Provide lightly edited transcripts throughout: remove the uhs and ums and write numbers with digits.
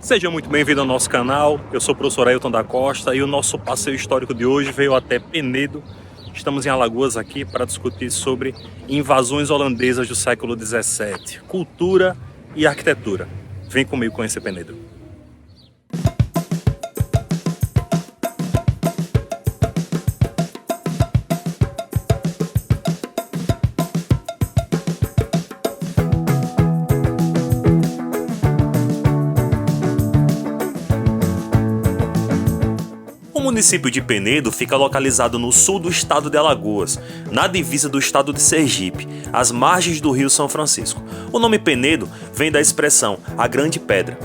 Seja muito bem-vindo ao nosso canal, eu sou o professor Ailton da Costa e o nosso passeio histórico de hoje veio até Penedo. Estamos em Alagoas aqui para discutir sobre invasões holandesas do século XVII, cultura e arquitetura. Vem comigo conhecer Penedo. O município de Penedo fica localizado no sul do estado de Alagoas, na divisa do estado de Sergipe, às margens do rio São Francisco. O nome Penedo vem da expressão a Grande Pedra.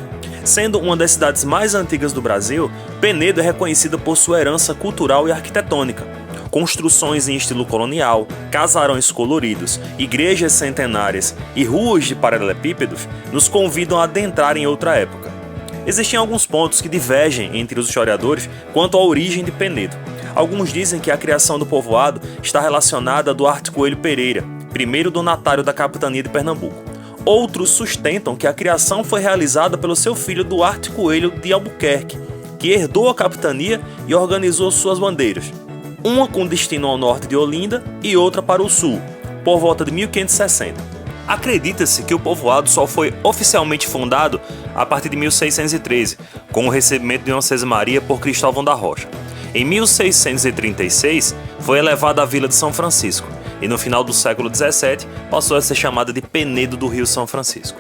Sendo uma das cidades mais antigas do Brasil, Penedo é reconhecida por sua herança cultural e arquitetônica. Construções em estilo colonial, casarões coloridos, igrejas centenárias e ruas de paralelepípedos nos convidam a adentrar em outra época. Existem alguns pontos que divergem entre os historiadores quanto à origem de Penedo. Alguns dizem que a criação do povoado está relacionada a Duarte Coelho Pereira, primeiro donatário da capitania de Pernambuco. Outros sustentam que a criação foi realizada pelo seu filho Duarte Coelho de Albuquerque, que herdou a capitania e organizou suas bandeiras, uma com destino ao norte de Olinda e outra para o sul, por volta de 1560. Acredita-se que o povoado só foi oficialmente fundado a partir de 1613, com o recebimento de uma sesmaria por Cristóvão da Rocha. Em 1636, foi elevada a Vila de São Francisco, e no final do século XVII passou a ser chamada de Penedo do Rio São Francisco.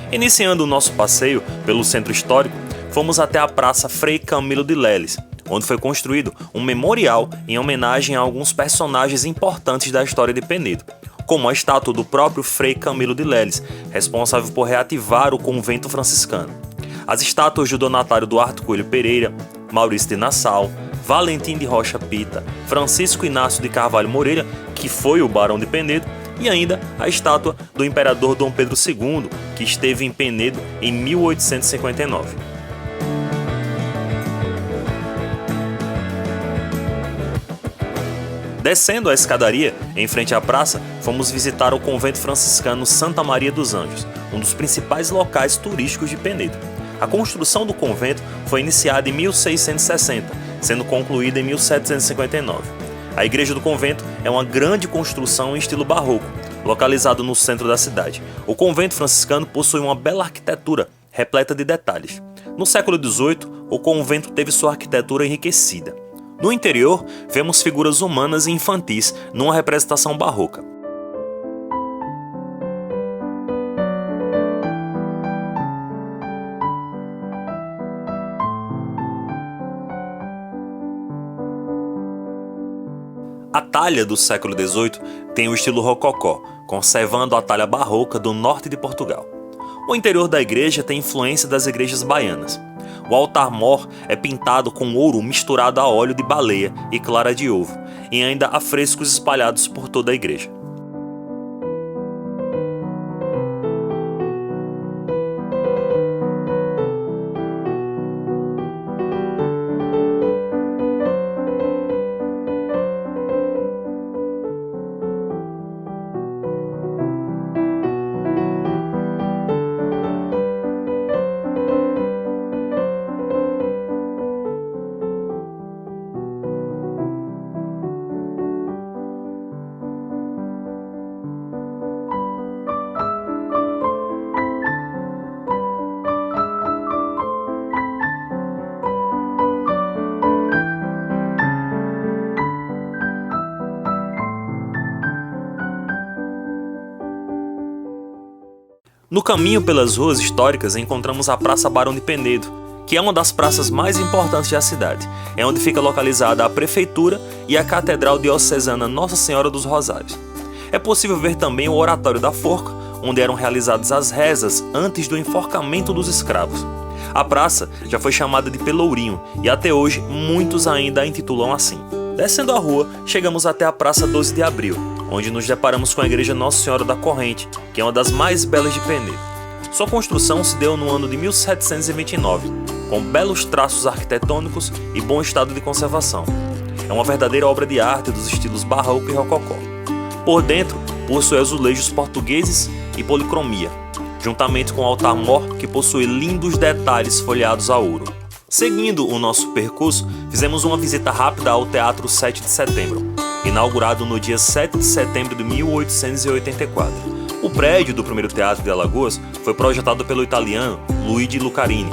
Iniciando o nosso passeio pelo centro histórico, fomos até a Praça Frei Camilo de Leles, onde foi construído um memorial em homenagem a alguns personagens importantes da história de Penedo, como a estátua do próprio Frei Camilo de Leles, responsável por reativar o convento franciscano. As estátuas do donatário Duarte Coelho Pereira, Maurício de Nassau, Valentim de Rocha Pita, Francisco Inácio de Carvalho Moreira, que foi o barão de Penedo, e ainda a estátua do imperador Dom Pedro II, que esteve em Penedo em 1859. Descendo a escadaria, em frente à praça, fomos visitar o convento franciscano Santa Maria dos Anjos, um dos principais locais turísticos de Penedo. A construção do convento foi iniciada em 1660, sendo concluída em 1759. A igreja do convento é uma grande construção em estilo barroco, localizado no centro da cidade. O convento franciscano possui uma bela arquitetura, repleta de detalhes. No século XVIII, o convento teve sua arquitetura enriquecida. No interior, vemos figuras humanas e infantis numa representação barroca. A talha do século XVIII tem o estilo rococó, conservando a talha barroca do norte de Portugal. O interior da igreja tem influência das igrejas baianas. O altar-mor é pintado com ouro misturado a óleo de baleia e clara de ovo, e ainda há frescos espalhados por toda a igreja. No caminho pelas ruas históricas encontramos a Praça Barão de Penedo, que é uma das praças mais importantes da cidade. É onde fica localizada a prefeitura e a Catedral Diocesana Nossa Senhora dos Rosários. É possível ver também o Oratório da Forca, onde eram realizadas as rezas antes do enforcamento dos escravos. A praça já foi chamada de Pelourinho e até hoje muitos ainda a intitulam assim. Descendo a rua, chegamos até a Praça 12 de Abril, onde nos deparamos com a Igreja Nossa Senhora da Corrente, que é uma das mais belas de Penedo. Sua construção se deu no ano de 1729, com belos traços arquitetônicos e bom estado de conservação. É uma verdadeira obra de arte dos estilos barroco e rococó. Por dentro, possui azulejos portugueses e policromia. juntamente com o altar-mor que possui lindos detalhes folheados a ouro. Seguindo o nosso percurso, fizemos uma visita rápida ao Teatro 7 de Setembro, inaugurado no dia 7 de setembro de 1884. O prédio do primeiro teatro de Alagoas foi projetado pelo italiano Luigi Lucarini,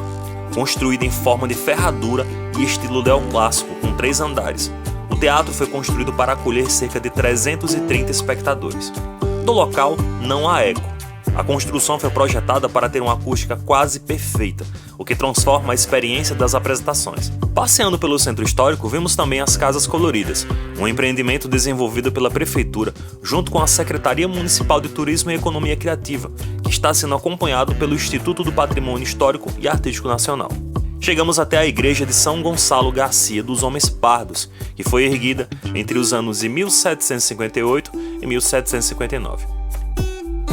construído em forma de ferradura e estilo neoclássico, com 3 andares. O teatro foi construído para acolher cerca de 330 espectadores. Do local, não há eco. A construção foi projetada para ter uma acústica quase perfeita, o que transforma a experiência das apresentações. Passeando pelo centro histórico, vimos também as Casas Coloridas, um empreendimento desenvolvido pela Prefeitura, junto com a Secretaria Municipal de Turismo e Economia Criativa, que está sendo acompanhado pelo Instituto do Patrimônio Histórico e Artístico Nacional. Chegamos até a Igreja de São Gonçalo Garcia dos Homens Pardos, que foi erguida entre os anos de 1758 e 1759.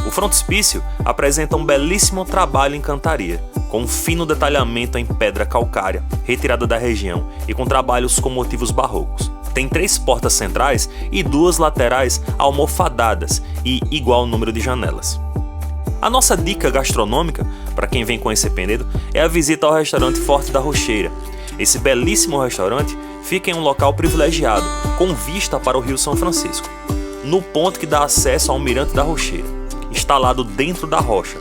O frontispício apresenta um belíssimo trabalho em cantaria, com um fino detalhamento em pedra calcária, retirada da região, e com trabalhos com motivos barrocos. Tem 3 portas centrais e 2 laterais almofadadas e igual número de janelas. A nossa dica gastronômica, para quem vem conhecer Penedo, é a visita ao restaurante Forte da Rocheira. Esse belíssimo restaurante fica em um local privilegiado, com vista para o Rio São Francisco, no ponto que dá acesso ao Mirante da Rocheira, instalado dentro da rocha,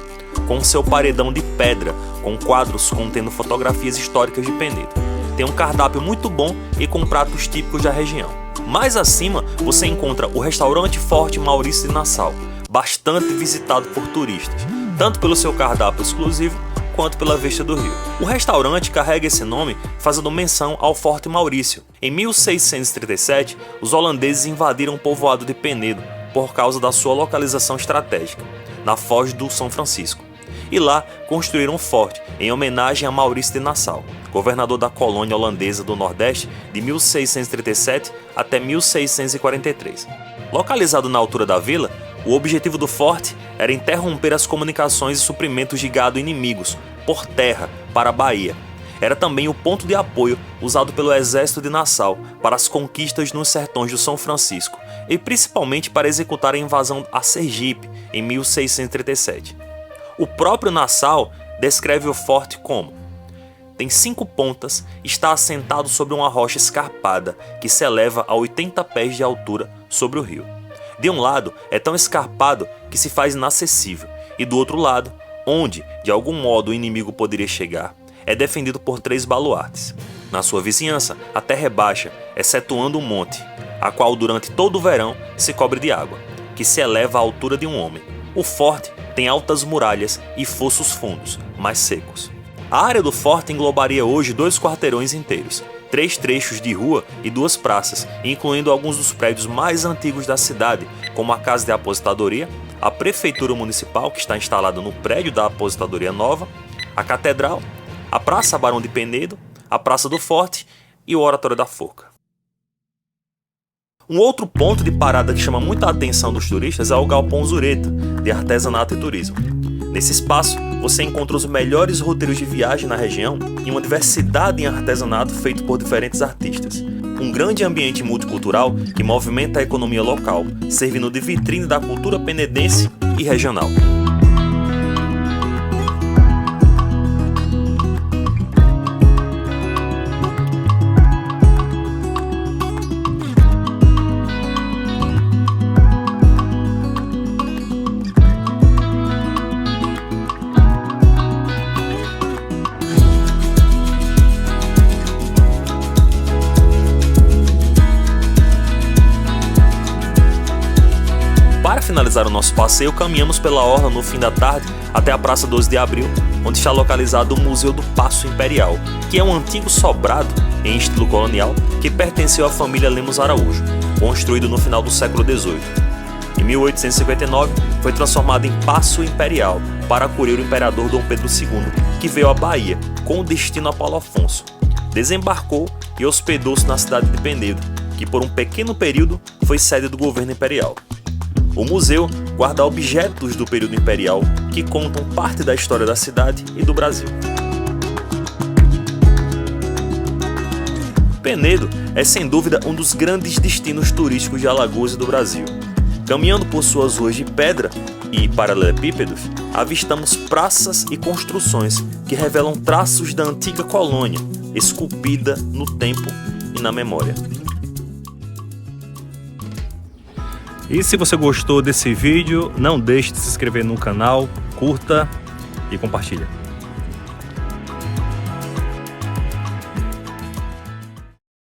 com seu paredão de pedra, com quadros contendo fotografias históricas de Penedo. Tem um cardápio muito bom e com pratos típicos da região. Mais acima, você encontra o restaurante Forte Maurício de Nassau, bastante visitado por turistas, tanto pelo seu cardápio exclusivo, quanto pela vista do rio. O restaurante carrega esse nome fazendo menção ao Forte Maurício. Em 1637, os holandeses invadiram o povoado de Penedo por causa da sua localização estratégica, na Foz do São Francisco. E lá construíram um forte em homenagem a Maurício de Nassau, governador da colônia holandesa do Nordeste de 1637 até 1643. Localizado na altura da vila, o objetivo do forte era interromper as comunicações e suprimentos de gado inimigos por terra para a Bahia. Era também o ponto de apoio usado pelo exército de Nassau para as conquistas nos sertões do São Francisco e principalmente para executar a invasão a Sergipe em 1637. O próprio Nassau descreve o forte como: tem 5 pontas, está assentado sobre uma rocha escarpada que se eleva a 80 pés de altura sobre o rio. De um lado é tão escarpado que se faz inacessível, e do outro lado, onde de algum modo o inimigo poderia chegar, é defendido por 3 baluartes. Na sua vizinhança, a terra é baixa, excetuando um monte, a qual durante todo o verão se cobre de água, que se eleva à altura de um homem. O forte tem altas muralhas e fossos fundos, mais secos. A área do forte englobaria hoje 2 quarteirões inteiros, 3 trechos de rua e 2 praças, incluindo alguns dos prédios mais antigos da cidade, como a Casa de Aposentadoria, a Prefeitura Municipal, que está instalada no prédio da Aposentadoria Nova, a Catedral, a Praça Barão de Penedo, a Praça do Forte e o Oratório da Forca. Um outro ponto de parada que chama muita atenção dos turistas é o Galpão Zureta, de artesanato e turismo. Nesse espaço, você encontra os melhores roteiros de viagem na região e uma diversidade em artesanato feito por diferentes artistas. Um grande ambiente multicultural que movimenta a economia local, servindo de vitrine da cultura penedense e regional. Para finalizar o nosso passeio, caminhamos pela orla no fim da tarde até a Praça 12 de Abril, onde está localizado o Museu do Paço Imperial, que é um antigo sobrado em estilo colonial que pertenceu à família Lemos Araújo, construído no final do século XVIII. Em 1859, foi transformado em Paço Imperial para acolher o imperador Dom Pedro II, que veio à Bahia com destino a Paulo Afonso. Desembarcou e hospedou-se na cidade de Penedo, que por um pequeno período foi sede do governo imperial. O museu guarda objetos do período imperial que contam parte da história da cidade e do Brasil. Penedo é sem dúvida um dos grandes destinos turísticos de Alagoas e do Brasil. Caminhando por suas ruas de pedra e paralelepípedos, avistamos praças e construções que revelam traços da antiga colônia, esculpida no tempo e na memória. E se você gostou desse vídeo, não deixe de se inscrever no canal, curta e compartilha.